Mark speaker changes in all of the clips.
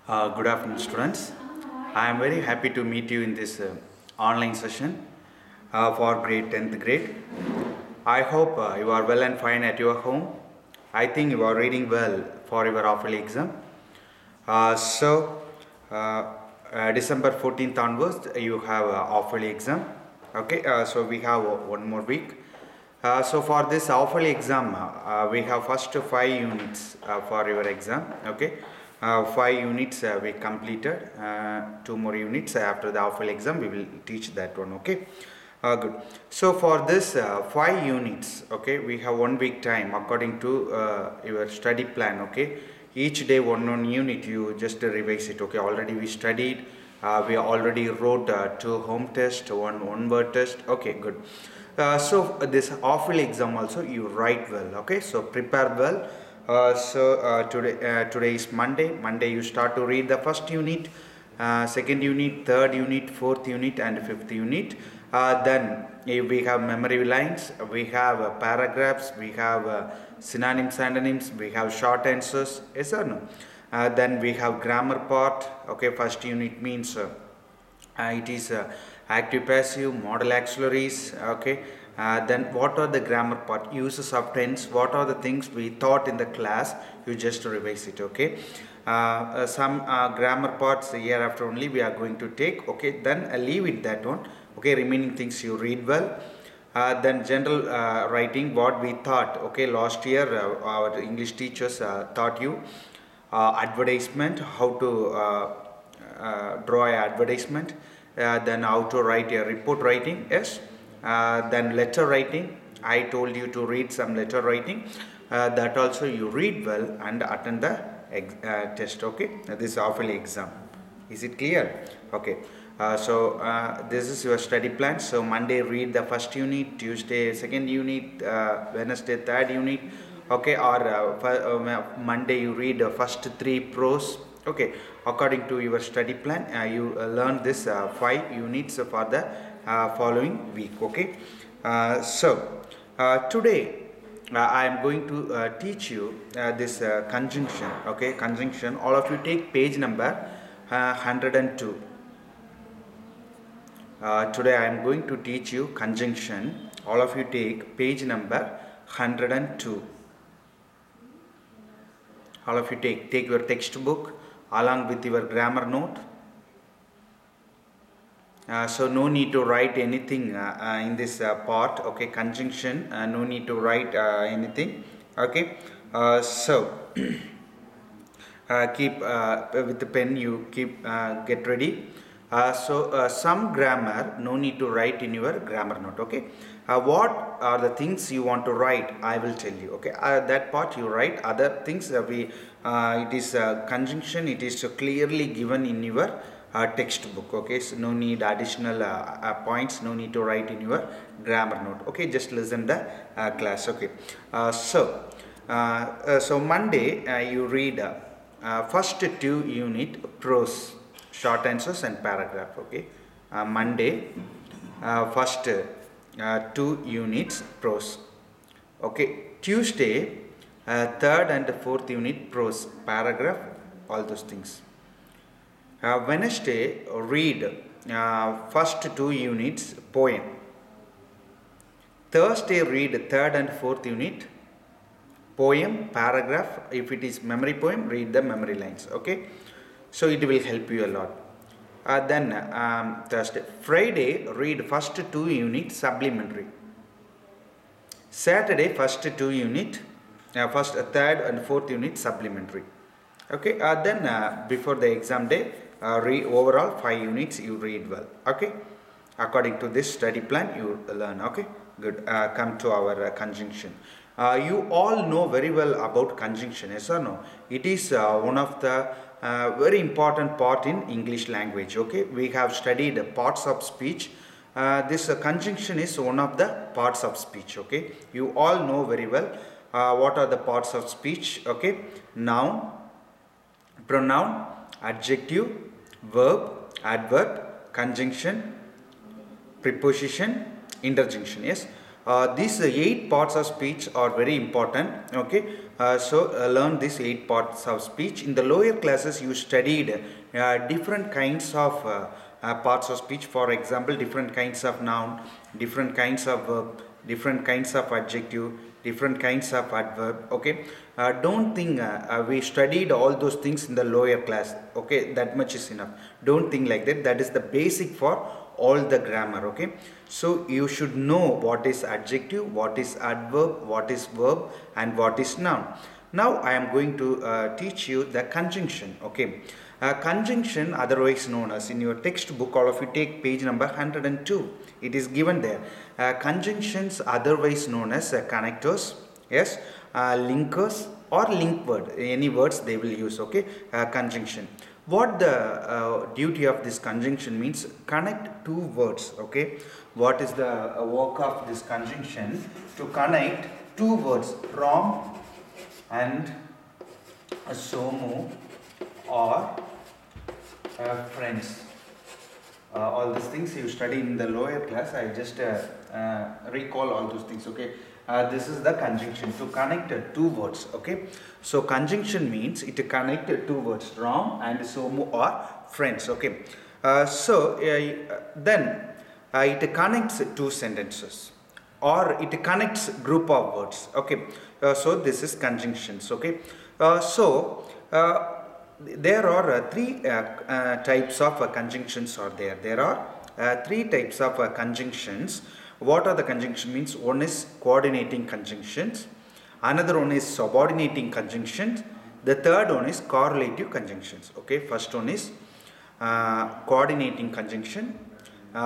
Speaker 1: Good afternoon, students. I am very happy to meet you in this online session for grade 10th grade. I hope you are well and fine at your home. I think you are reading well for your half-yearly exam. Uh, so, uh, December 14th onwards, you have a half-yearly exam. Okay, so we have one more week. So for this half-yearly exam, we have first 5 units for your exam. Okay, 5 units we completed. 2 more units after the half-yearly exam. We will teach that one. Okay. Good. So for this 5 units, okay, we have 1 week time according to your study plan. Okay, each day one unit you just revise it. Okay, already we studied. We already wrote 2 home tests, one word test. Okay, good. So this half-yearly exam also you write well. Okay, so prepare well. Today is Monday. Monday you start to read the first unit, second unit, third unit, fourth unit, and fifth unit. Then we have memory lines, we have paragraphs, we have synonyms, antonyms, we have short answers. Yes or no? Then we have grammar part. Okay, first unit means it is active, passive, modal auxiliaries. Okay. Then what are the grammar part, uses of tense, what are the things we taught in the class, you just revise it. Okay, some grammar parts year after only we are going to take. Okay, then leave it that one. Okay, remaining things you read well. Then general writing, what we thought. Okay, last year our English teachers taught you advertisement, how to draw an advertisement, then how to write a report writing. Yes, then letter writing, I told you to read some letter writing, that also you read well and attend the test. Okay, this half-yearly exam. Is it clear? Okay. This is your study plan. So Monday read the first unit, Tuesday second unit, Wednesday third unit. Okay, or Monday you read the first 3 prose. Okay, according to your study plan, you learn this 5 units for the following week. Okay, today I am going to teach you this conjunction. Okay, conjunction. All of you take page number 102. Today I am going to teach you conjunction. All of you take page number 102. All of you take your textbook along with your grammar note. So no need to write anything in this part. Okay, conjunction, no need to write anything. Okay, keep with the pen, you keep get ready. Some grammar no need to write in your grammar note. Okay, what are the things you want to write, I will tell you. Okay, that part you write. Other things it is conjunction, it is clearly given in your textbook. Okay, so no need additional points, no need to write in your grammar note. Okay, just listen the class. Okay, so Monday you read first 2 unit prose, short answers and paragraph. Okay, Monday first 2 units prose. Okay, Tuesday third and fourth unit prose, paragraph, all those things. Wednesday read first 2 units poem. Thursday read third and fourth unit poem, paragraph. If it is memory poem, read the memory lines. Okay, so it will help you a lot. Then Thursday, Friday read first 2 units supplementary. Saturday first 2 unit, first third and fourth unit supplementary. Okay, then before the exam day, read overall 5 units you read well. Okay, according to this study plan you learn. Okay, good. Come to our conjunction. You all know very well about conjunction. Yes or no? It is one of the very important part in English language. Okay, we have studied parts of speech. This conjunction is one of the parts of speech. Okay, you all know very well what are the parts of speech. Okay, noun, pronoun, adjective, verb, adverb, conjunction, preposition, interjunction. Yes. These 8 parts of speech are very important. Okay, learn these 8 parts of speech. In the lower classes, you studied different kinds of parts of speech. For example, different kinds of noun, different kinds of verb, different kinds of adjective, different kinds of adverb. Okay, don't think we studied all those things in the lower class. Okay, that much is enough. Don't think like that. That is the basic for all the grammar. Okay, so you should know what is adjective, what is adverb, what is verb, and what is noun. Now I am going to teach you the conjunction. Okay, conjunction, otherwise known as, in your textbook, all of you take page number 102. It is given there. Conjunctions, otherwise known as connectors, yes, linkers or link word, any words they will use. Okay, conjunction. What the duty of this conjunction means? Connect two words. Okay, what is the work of this conjunction? To connect two words, Ram and Somu, or friends. All these things you study in the lower class. I just recall all those things. Okay, this is the conjunction, to connect two words. Okay, so conjunction means it connect two words, Ram and Somu or friends. Okay, then it connects two sentences, or it connects group of words. Okay, so this is conjunctions. Okay, there are three types of conjunctions are there. There are three types of conjunctions. What are the conjunction means? One is coordinating conjunctions, another one is subordinating conjunctions, the third one is correlative conjunctions. Okay, first one is coordinating conjunction,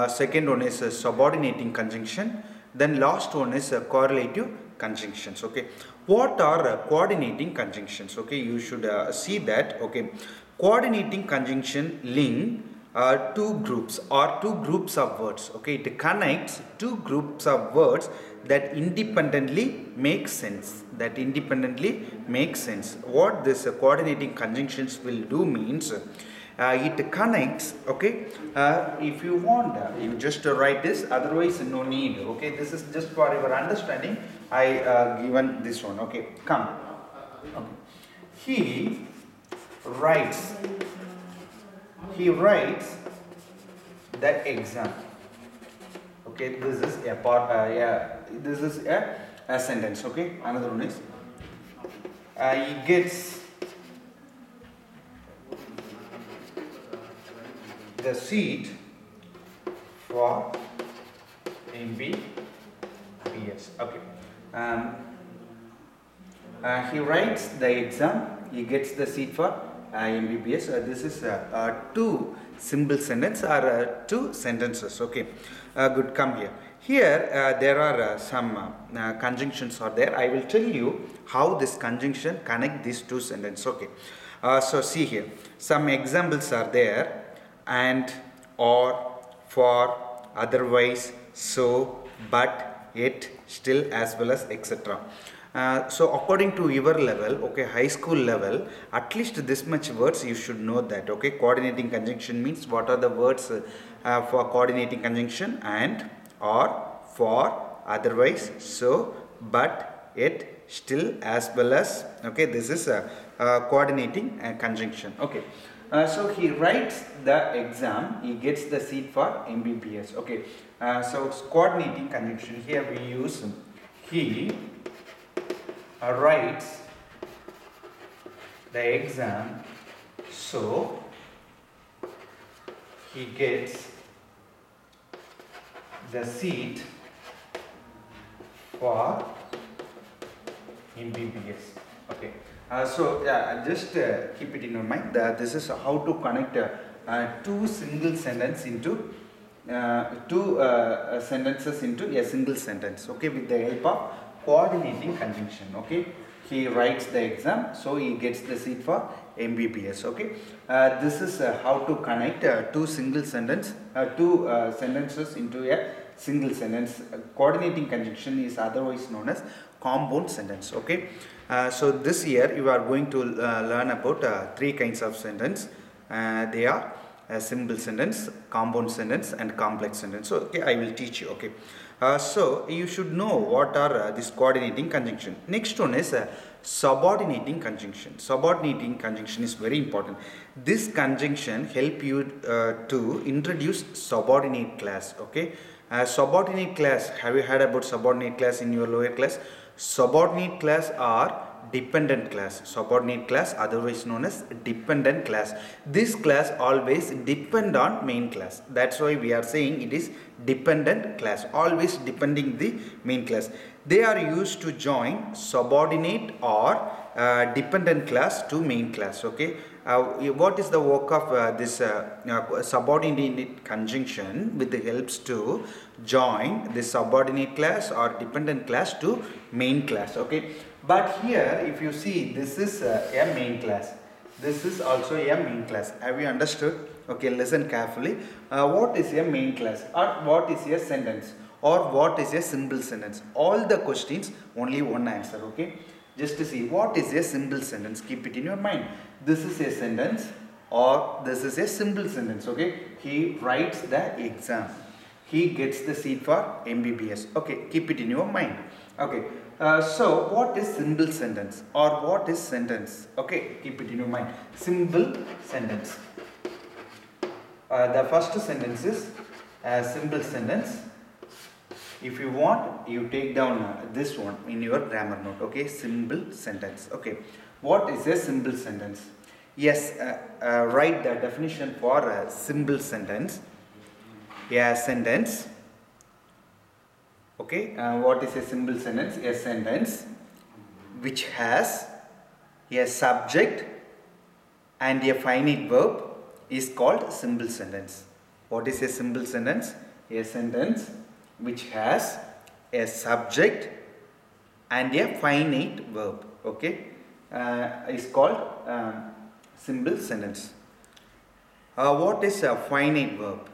Speaker 1: second one is subordinating conjunction, then last one is correlative conjunctions. Okay, what are coordinating conjunctions? Okay, you should see that. Okay, coordinating conjunction link two groups or two groups of words. Okay, it connects two groups of words that independently make sense. What this coordinating conjunctions will do means it connects. Okay, if you want, you just write this, otherwise no need. Okay, this is just for your understanding. I given this one. Okay, come. Okay. He writes the exam. Okay, this is a part. This is a sentence. Okay, another one is he gets the seat for MBBS. Okay. He writes the exam. He gets the seat for MBBS. This is two simple sentence or two sentences. Okay. Good. Come here. Here there are some conjunctions are there. I will tell you how this conjunction connect these two sentences. Okay. So see here. Some examples are there. And, or, for, otherwise, so, but, yet, still, as well as etc. So according to your level, okay, high school level, at least this much words you should know that. Okay, coordinating conjunction means what are the words for coordinating conjunction? And, or, for, otherwise, so, but, yet, still, as well as. Okay, this is a coordinating conjunction. Okay. So he writes the exam, he gets the seat for MBBS. Okay, so coordinating conjunction, here we use he writes the exam, so he gets the seat for MBBS. Okay. Just keep it in your mind that this is how to connect two single sentence into two sentences into a single sentence. Okay, with the help of coordinating conjunction. Okay, he writes the exam, so he gets the seat for MBBS. Okay, this is how to connect two single sentence, two sentences into a single sentence. Coordinating conjunction is otherwise known as compound sentence. Okay. So this year you are going to learn about three kinds of sentence. They are simple sentence, compound sentence and complex sentence. So okay, I will teach you. Okay, so you should know what are this coordinating conjunction. Next one is subordinating conjunction. Subordinating conjunction is very important. This conjunction help you to introduce subordinate class. Okay, subordinate class, have you heard about subordinate class in your lower class? Subordinate class are dependent class. Subordinate class, otherwise known as dependent class. This class always depend on main class. That's why we are saying it is dependent class, always depending the main class. They are used to join subordinate or dependent class to main class. Okay, what is the work of this subordinate conjunction? With the helps to join the subordinate class or dependent class to main class. Okay, but here if you see, this is a main class, this is also a main class. Have you understood? Okay, listen carefully. What is a main class, or what is a sentence, or what is a simple sentence? All the questions only one answer. Okay, just to see what is a simple sentence, keep it in your mind. This is a sentence or this is a simple sentence. Okay, he writes the exam, he gets the seat for MBBS. Okay, keep it in your mind. Okay, so what is simple sentence or what is sentence? Okay, keep it in your mind. Simple sentence. The first sentence is a simple sentence. If you want, you take down this one in your grammar note. Okay, simple sentence. Okay, what is a simple sentence? Yes, write the definition for a simple sentence. A sentence. Okay, what is a simple sentence? A sentence which has a subject and a finite verb is called simple sentence. What is a simple sentence? A sentence which has a subject and a finite verb. Okay, is called simple sentence. What is a finite verb?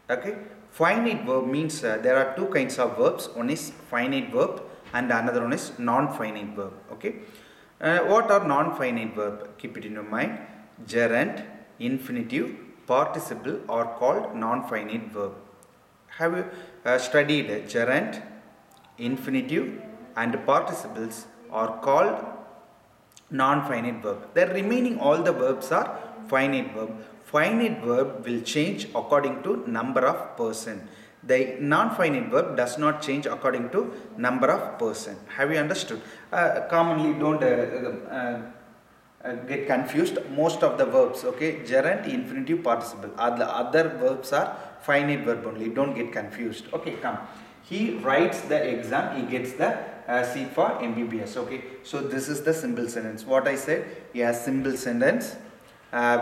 Speaker 1: Okay, finite verb means there are two kinds of verbs. One is finite verb and another one is non-finite verb. Okay, what are non-finite verb? Keep it in your mind. Gerund, infinitive, participle are called non-finite verb. Have you studied gerund, infinitive and participles are called non-finite verb. The remaining all the verbs are finite verb. Finite verb will change according to number of person. The non-finite verb does not change according to number of person. Have you understood? Commonly don't get confused. Most of the verbs, okay, gerund, infinitive, participle, the other verbs are finite verb only. Don't get confused. Okay, come. He writes the exam, he gets the seat for MBBS. Okay, so this is the simple sentence. What I said, a simple sentence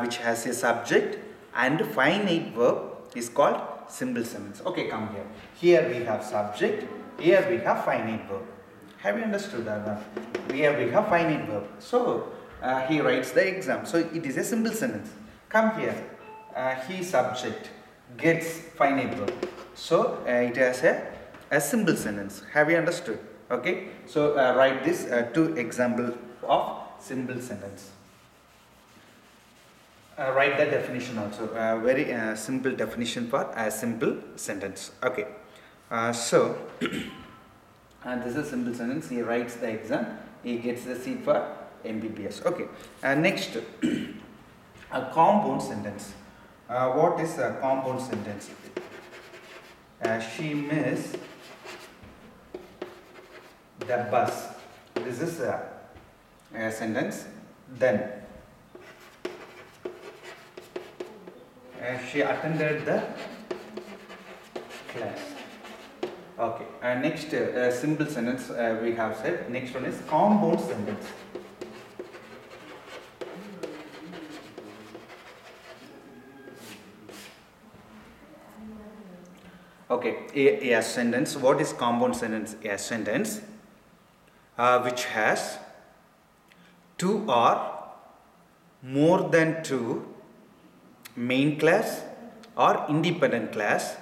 Speaker 1: which has a subject and finite verb is called simple sentence. Okay, come here. Here we have subject, here we have finite verb. Have you understood that? Here we have finite verb. So he writes the exam. So it is a simple sentence. Come here. He subject gets finite verb. So it has a simple sentence. Have you understood? Okay. So write this two example of simple sentence. Write the definition also. Very simple definition for a simple sentence. Okay. So this is simple sentence. He writes the exam. He gets the seat for MBBS. Okay. Next, a compound sentence. What is a compound sentence? She missed the bus. This is a sentence. Then she attended the class. Okay. Next, simple sentence we have said. Next one is compound sentence. Okay, a sentence. What is compound sentence? A sentence which has two or more than two main class or independent class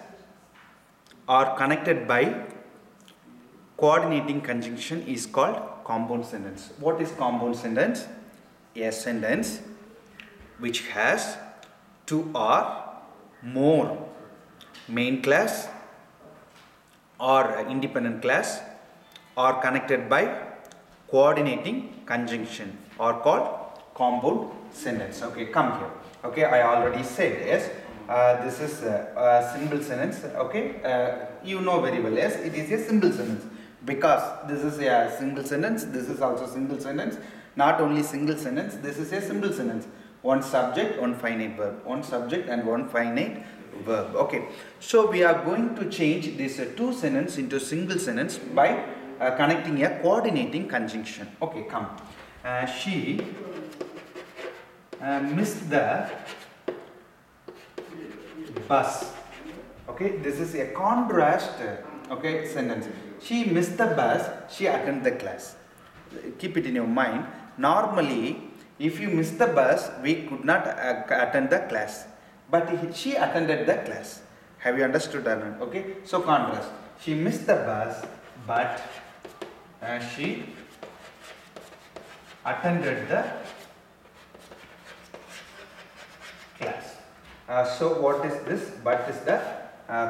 Speaker 1: are connected by coordinating conjunction is called compound sentence. What is compound sentence? A sentence which has two or more main class or independent class are connected by coordinating conjunction or called compound sentence. Okay, come here. Okay, I already said yes. This is a simple sentence. Okay, you know very well. Yes, it is a simple sentence because this is a single sentence. This is also single sentence. Not only single sentence. This is a simple sentence. One subject, one finite verb. One subject and one finite verb. Okay, so we are going to change this two sentence into single sentence by connecting a coordinating conjunction. Okay, come. She missed the bus. Okay, this is a contrast. Okay, sentence. She missed the bus. She attended the class. Keep it in your mind. Normally, if you miss the bus, we could not attend the class. But she attended the class. Have you understood that? Okay, so contrast. She missed the bus, but she attended the class. So what is this? But is the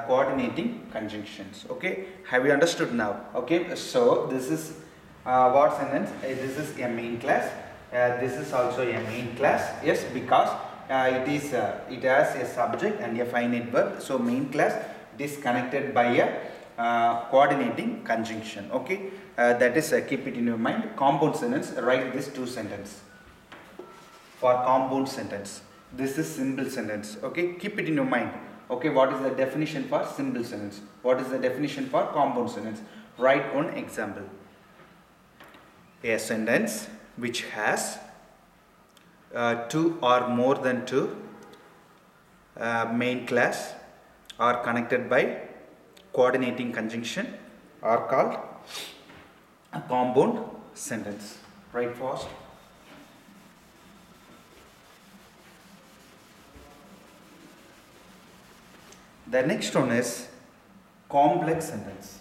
Speaker 1: coordinating conjunctions. Okay, have you understood now? Okay, so this is what sentence? This is a main class. This is also a main class. Yes, because it has a subject and a finite verb. So main class, it is connected by a coordinating conjunction. Okay, that is keep it in your mind. Compound sentence. Write this two sentence. For compound sentence, this is simple sentence. Okay, keep it in your mind. Okay, what is the definition for simple sentence? What is the definition for compound sentence? Write one example. A sentence which has two or more than two main class are connected by coordinating conjunction are called a compound sentence. Write fast. The next one is complex sentence.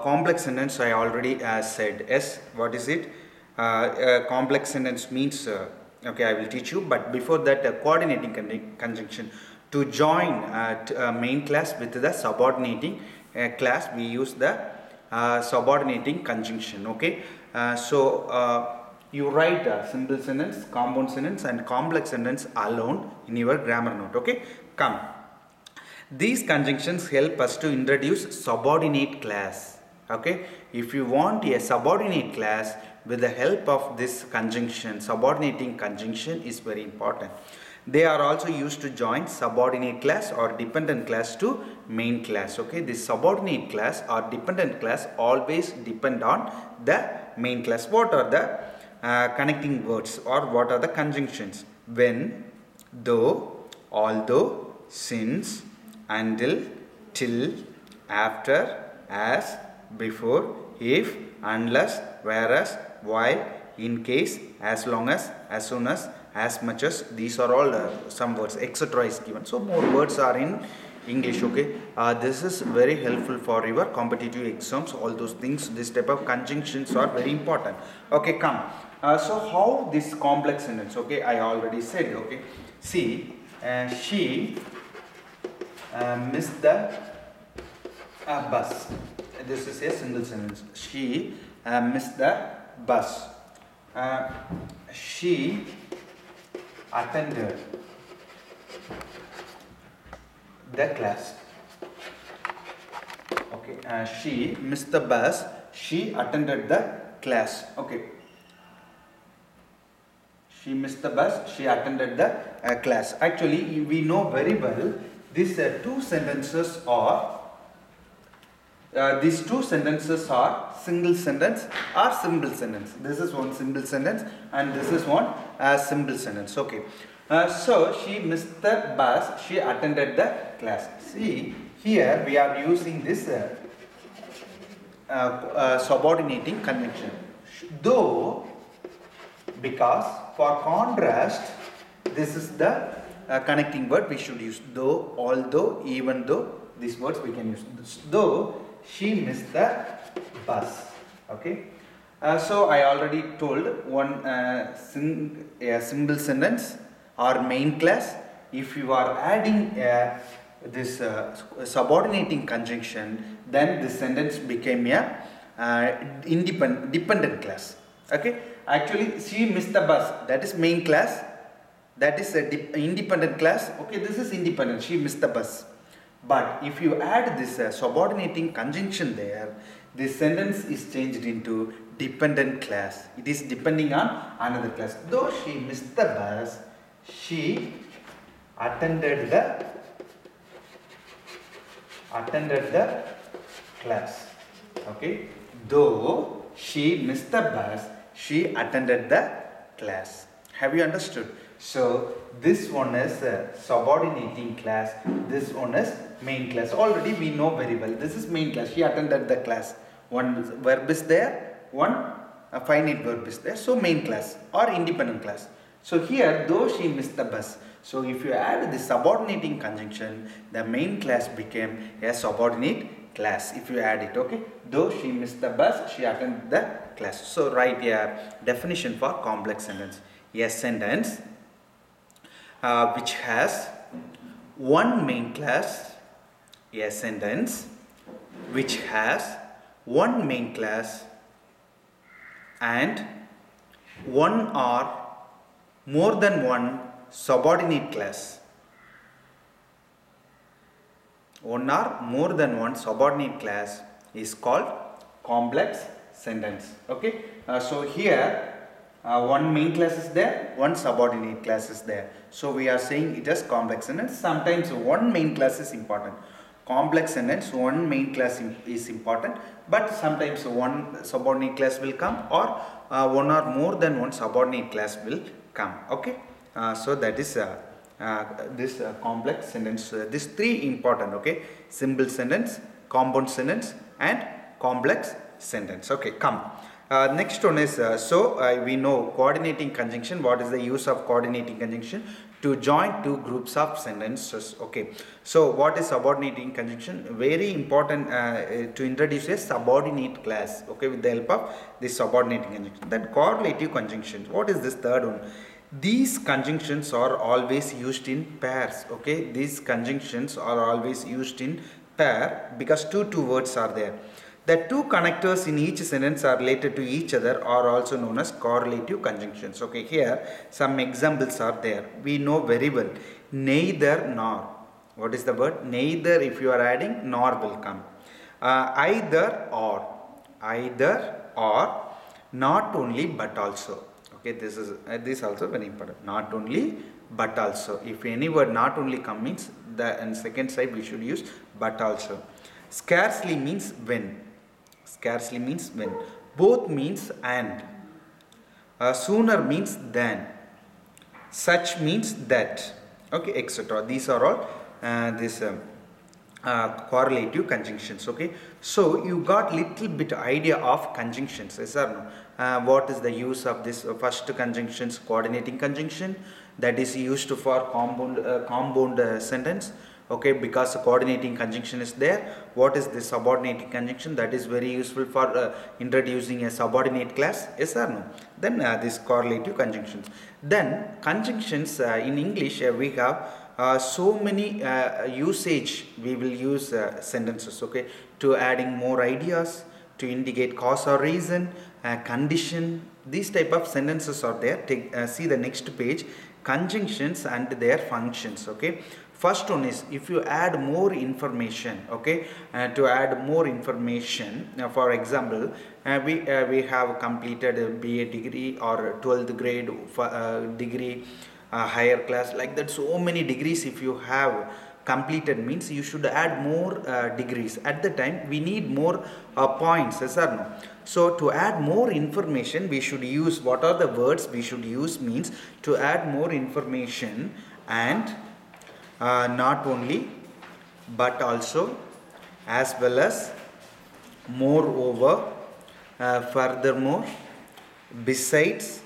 Speaker 1: Complex sentence I already said. Yes, what is it? Complex sentence means, okay, I will teach you, but before that, coordinating conjunction. To join main class with the subordinating class, we use the subordinating conjunction. Okay, so you write simple sentence, compound sentence and complex sentence alone in your grammar note. Okay, come. These conjunctions help us to introduce subordinate class. Okay, if you want a subordinate class, with the help of this conjunction, subordinating conjunction is very important. They are also used to join subordinate class or dependent class to main class. Okay, this subordinate class or dependent class always depend on the main class. What are the connecting words or what are the conjunctions? When, though, although, since, until, till, after, as, before, if, unless, whereas, while, in case, as long as soon as much as. These are all some words, etc. is given. So more words are in English. Okay, this is very helpful for your competitive exams. All those things, this type of conjunctions are very important. Okay, come. So how this complex sentence? Okay, I already said. Okay, see, she missed the bus. This is a single sentence. She missed the bus. She attended the class. Okay, she missed the bus. She attended the class. Okay, she missed the bus. She attended the class. Actually, we know very well these two sentences are. These two sentences are single sentence or simple sentence. This is one simple sentence and this is one simple sentence. Okay. So she missed the bus. She attended the class. See, here we are using this subordinating conjunction. Though, because for contrast, this is the connecting word we should use. Though, although, even though, these words we can use. Though she missed the bus. Okay. So I already told one a simple sentence or main class. If you are adding this subordinating conjunction, then this sentence became a dependent class. Okay. Actually, she missed the bus. That is main class. That is a independent class. Okay, this is independent. She missed the bus. But if you add this subordinating conjunction there, this sentence is changed into dependent class. It is depending on another class. Though she missed the bus, she attended the class. Okay. Though she missed the bus, she attended the class. Have you understood? So this one is subordinating class, this one is main class. Already we know very well. This is main class. She attended the class. One verb is there, one finite verb is there. So main class or independent class. So here, though she missed the bus. So if you add the subordinating conjunction, the main class became a subordinate class. If you add it, okay. Though she missed the bus, she attended the class. So write a definition for complex sentence. A sentence which has one main class, a sentence which has one main class and one or more than one subordinate class. One or more than one subordinate class is called complex sentence. Okay. So here one main class is there, one subordinate class is there. So we are saying it as complex sentence. Sometimes one main class is important. Complex sentence, one main class is important, but sometimes one subordinate class will come or one or more than one subordinate class will come. Okay. So that is this complex sentence. These three important. Okay. Simple sentence, compound sentence and complex sentence. Okay. Come. Next one is, we know coordinating conjunction. What is the use of coordinating conjunction? To join two groups of sentences. Okay. So what is subordinating conjunction? Very important to introduce a subordinate class. Okay, with the help of this subordinating conjunction. Then correlative conjunctions. What is this third one? These conjunctions are always used in pairs. Okay, these conjunctions are always used in pair because two words are there. The two connectors in each sentence are related to each other are also known as correlative conjunctions. Okay, here some examples are there. We know very well. Neither nor. What is the word? Neither, if you are adding, nor will come. Either or. Either or. Not only but also. Okay, this is also very important. Not only but also. If any word not only come means the and second side we should use but also. Scarcely means when. Scarcely means when. Both means and. Sooner means than. Such means that. Okay, etc. These are all correlative conjunctions. Okay, so you got little bit idea of conjunctions, yes or no? What is the use of this first conjunctions? Coordinating conjunction, that is used for compound sentence. Okay, because coordinating conjunction is there. What is the subordinating conjunction? That is very useful for introducing a subordinate class, yes or no? Then this correlative conjunctions. Then conjunctions in English we have so many usage. We will use sentences, okay, to adding more ideas, to indicate cause or reason, condition. These type of sentences are there. See the next page, conjunctions and their functions. Okay, first one is if you add more information. Okay, to add more information, for example, we have completed a BA degree or 12th grade degree, higher class, like that. So many degrees if you have completed means you should add more degrees. At the time we need more points, yes or no? So to add more information we should use, what are the words we should use means to add more information and not only but also, as well as, moreover, furthermore, besides,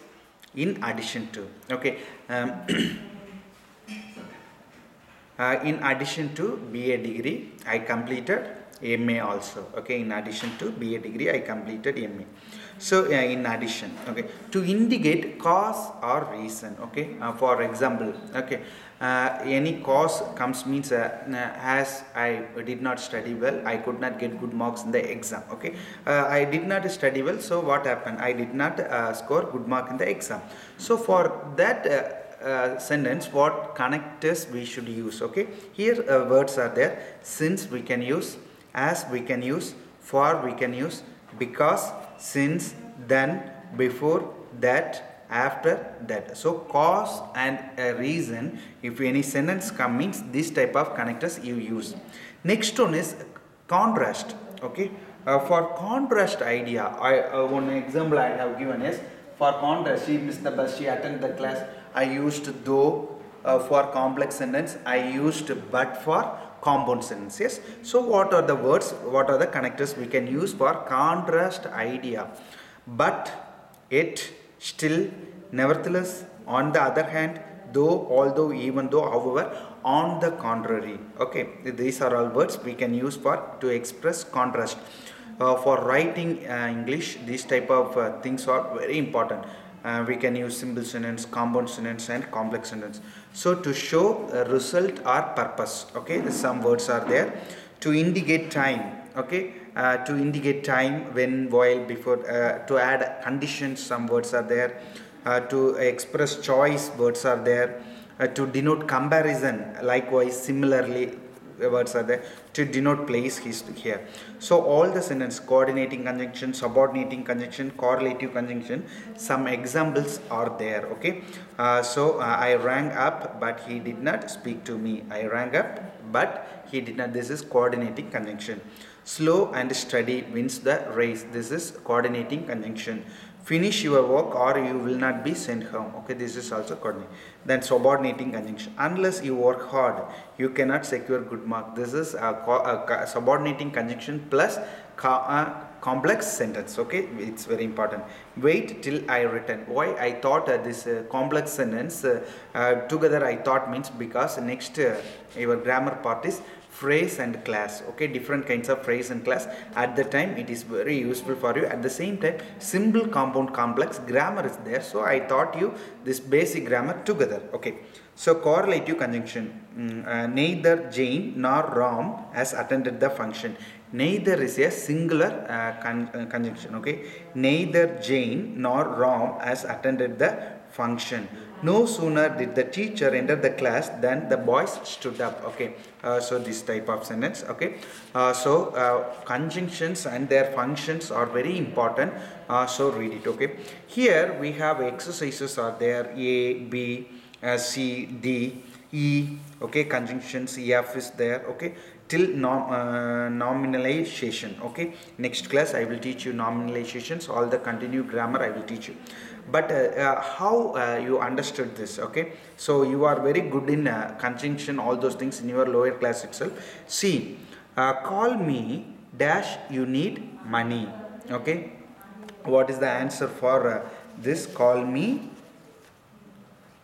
Speaker 1: in addition to. Okay. In addition to BA degree, I completed MA also. Okay, in addition to BA degree, I completed MA. So in addition, okay, to indicate cause or reason. Okay, for example, okay, any cause comes means as I did not study well, I could not get good marks in the exam. Okay, I did not study well, so what happened? I did not score good mark in the exam. So for that sentence, what connectors we should use? Okay, here words are there. Since we can use, as we can use, for we can use, because, since, then, before, that, after, that. So cause and a reason, if any sentence come means this type of connectors you use. Next one is contrast. Okay, for contrast idea, one example I have given is, for contrast, she missed the bus, she attended the class. I used though for complex sentence, I used but for compound sentence. Yes. So what are the words, what are the connectors we can use for contrast idea? But, yet, still, nevertheless, on the other hand, though, although, even though, however, on the contrary. Okay, these are all words we can use for to express contrast. For writing English, these type of things are very important. We can use simple sentence, compound sentence, and complex sentence. So to show a result or purpose, okay, some words are there. To indicate time, okay, to indicate time, when, while, before. To add conditions, some words are there. To express choice, words are there. To denote comparison, likewise, similarly, words are there. To denote place, here. So all the sentence, coordinating conjunction, subordinating conjunction, correlative conjunction, some examples are there. Okay, so I rang up but he did not speak to me. I rang up but he did not. This is coordinating conjunction. Slow and steady wins the race. This is coordinating conjunction. Finish your work or you will not be sent home. Okay, this is also coordinating. Then subordinating conjunction. Unless you work hard, you cannot secure good mark. This is a subordinating conjunction plus complex sentence. Okay, it's very important. Wait till I return. Why I thought this complex sentence together I thought means because next your grammar part is phrase and class. Okay, different kinds of phrase and class. At the time it is very useful for you. At the same time, simple, compound, complex grammar is there, so I taught you this basic grammar together. Okay, so correlative conjunction. Neither Jane nor Ram has attended the function. Neither is a singular conjunction. Okay, neither Jane nor Ram has attended the function. No sooner did the teacher enter the class than the boys stood up. Okay, so this type of sentence. Okay, so conjunctions and their functions are very important. So read it. Okay, here we have exercises are there. A, B, C, D, E. Okay, conjunctions. F is there. Okay, till nominalization. Okay, next class I will teach you nominalizations. All the continued grammar I will teach you. But how you understood this? Okay, so you are very good in conjunction, all those things in your lower class itself. See, call me dash, you need money. Okay, what is the answer for this? Call me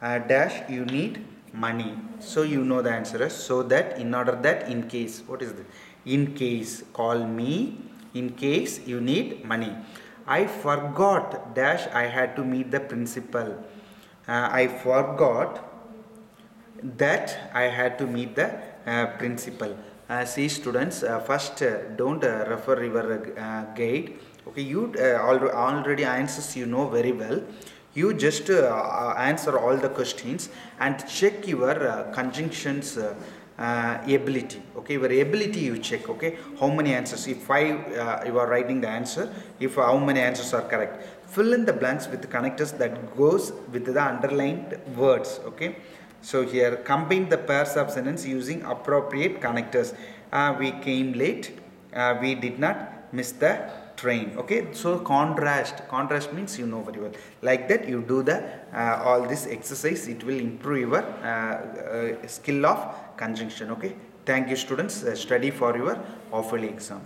Speaker 1: dash, you need money. So you know the answer is, so that, in order that, in case. What is the in case? Call me in case you need money. I forgot dash, I had to meet the principal. I forgot that I had to meet the principal. See students, first don't refer your guide. Okay, you already answers you know very well. You just answer all the questions and check your conjunctions ability. Okay, your ability you check. Okay, how many answers? If 5 you are writing the answer, if how many answers are correct, fill in the blanks with the connectors that goes with the underlined words. Okay, so here combine the pairs of sentence using appropriate connectors. We came late, we did not miss the train. Okay, so contrast means you know very well. Like that you do the all this exercise, it will improve your skill of conjunction. Okay, thank you students. Study for your half-yearly exam.